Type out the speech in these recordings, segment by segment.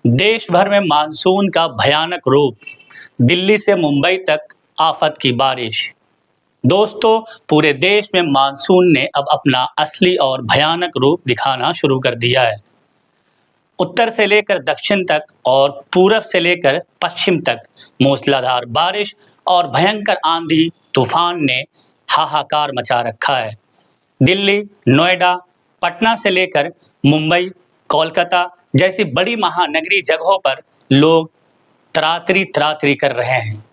देश भर में मानसून का भयानक रूप। दिल्ली से मुंबई तक आफत की बारिश। दोस्तों, पूरे देश में मानसून ने अब अपना असली और भयानक रूप दिखाना शुरू कर दिया है। उत्तर से लेकर दक्षिण तक और पूरब से लेकर पश्चिम तक मूसलाधार बारिश और भयंकर आंधी तूफान ने हाहाकार मचा रखा है। दिल्ली, नोएडा, पटना से लेकर मुंबई, कोलकाता जैसी बड़ी महानगरीय जगहों पर लोग त्रातरी त्रातरी कर रहे हैं।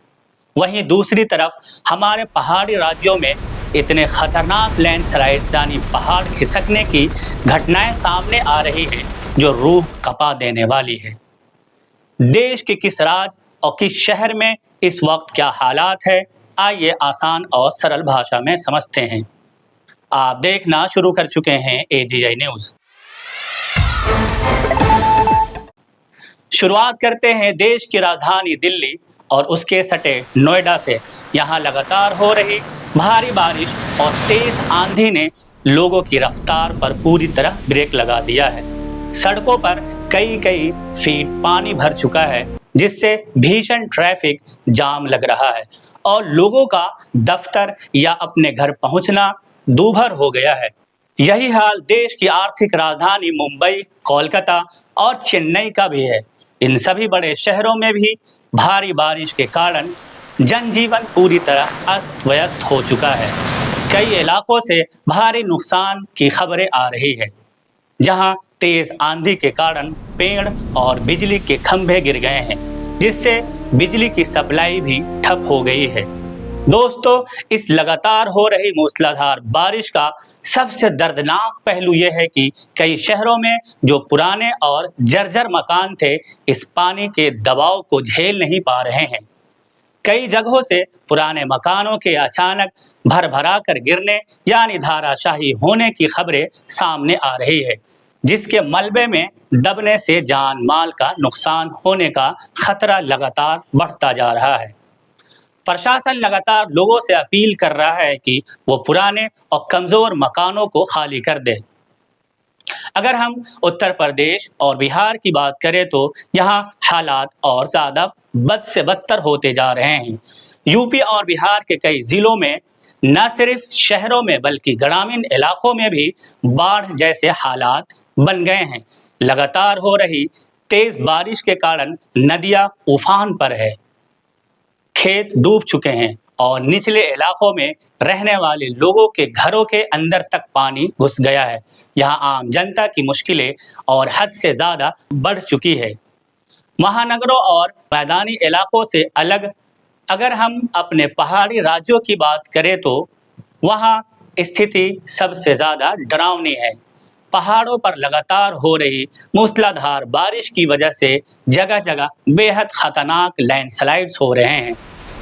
वहीं दूसरी तरफ हमारे पहाड़ी राज्यों में इतने खतरनाक लैंडस्लाइड्स यानी पहाड़ खिसकने की घटनाएं सामने आ रही हैं जो रूह कपा देने वाली है। देश के किस राज्य और किस शहर में इस वक्त क्या हालात है, आइए आसान और सरल भाषा में समझते हैं। आप देखना शुरू कर चुके हैं AGI न्यूज़। शुरुआत करते हैं देश की राजधानी दिल्ली और उसके सटे नोएडा से। यहाँ लगातार हो रही भारी बारिश और तेज आंधी ने लोगों की रफ्तार पर पूरी तरह ब्रेक लगा दिया है। सड़कों पर कई फीट पानी भर चुका है, जिससे भीषण ट्रैफिक जाम लग रहा है और लोगों का दफ्तर या अपने घर पहुंचना दूभर हो गया है। यही हाल देश की आर्थिक राजधानी मुंबई, कोलकाता और चेन्नई का भी है। इन सभी बड़े शहरों में भी भारी बारिश के कारण जनजीवन पूरी तरह अस्त व्यस्त हो चुका है। कई इलाकों से भारी नुकसान की खबरें आ रही है, जहां तेज आंधी के कारण पेड़ और बिजली के खंभे गिर गए हैं, जिससे बिजली की सप्लाई भी ठप हो गई है। दोस्तों, इस लगातार हो रही मूसलाधार बारिश का सबसे दर्दनाक पहलू यह है कि कई शहरों में जो पुराने और जर्जर मकान थे, इस पानी के दबाव को झेल नहीं पा रहे हैं। कई जगहों से पुराने मकानों के अचानक भरभरा कर गिरने यानी धाराशाही होने की खबरें सामने आ रही है, जिसके मलबे में दबने से जान माल का नुकसान होने का खतरा लगातार बढ़ता जा रहा है। प्रशासन लगातार लोगों से अपील कर रहा है कि वो पुराने और कमजोर मकानों को खाली कर दे। अगर हम उत्तर प्रदेश और बिहार की बात करें तो यहाँ हालात और ज़्यादा बद से बदतर होते जा रहे हैं। यूपी और बिहार के कई जिलों में न सिर्फ शहरों में बल्कि ग्रामीण इलाकों में भी बाढ़ जैसे हालात बन गए हैं। लगातार हो रही तेज बारिश के कारण नदियाँ उफान पर है, खेत डूब चुके हैं और निचले इलाकों में रहने वाले लोगों के घरों के अंदर तक पानी घुस गया है। यहाँ आम जनता की मुश्किलें और हद से ज़्यादा बढ़ चुकी है। महानगरों और मैदानी इलाकों से अलग अगर हम अपने पहाड़ी राज्यों की बात करें तो वहाँ स्थिति सबसे ज़्यादा डरावनी है। पहाड़ों पर लगातार हो रही मूसलाधार बारिश की वजह से जगह जगह बेहद खतरनाक लैंडस्लाइड्स हो रहे हैं,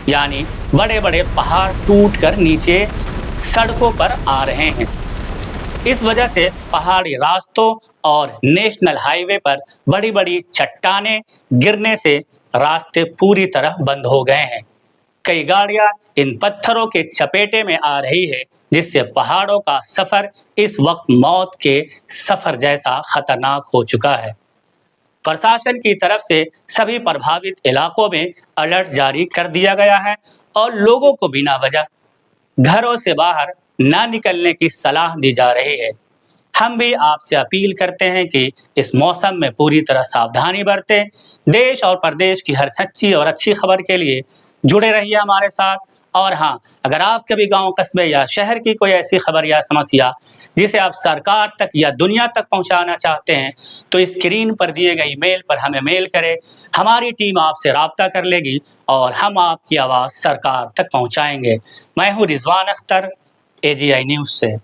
यानी बड़े बड़े पहाड़ टूटकर नीचे सड़कों पर आ रहे हैं। इस वजह से पहाड़ी रास्तों और नेशनल हाईवे पर बड़ी बड़ी चट्टानें गिरने से रास्ते पूरी तरह बंद हो गए हैं। कई गाड़ियां इन पत्थरों के चपेटे में आ रही है, जिससे पहाड़ों का सफर इस वक्त मौत के सफर जैसा खतरनाक हो चुका है। प्रशासन की तरफ से सभी प्रभावित इलाकों में अलर्ट जारी कर दिया गया है और लोगों को बिना वजह घरों से बाहर न निकलने की सलाह दी जा रही है। हम भी आपसे अपील करते हैं कि इस मौसम में पूरी तरह सावधानी बरतें। देश और प्रदेश की हर सच्ची और अच्छी खबर के लिए जुड़े रहिए हमारे साथ। और हाँ, अगर आप कभी गांव, कस्बे या शहर की कोई ऐसी खबर या समस्या जिसे आप सरकार तक या दुनिया तक पहुंचाना चाहते हैं, तो स्क्रीन पर दिए गए ईमेल पर हमें मेल करें। हमारी टीम आपसे राब्ता कर लेगी और हम आपकी आवाज़ सरकार तक पहुंचाएंगे। मैं हूँ रिजवान अख्तर, AGI न्यूज़ से।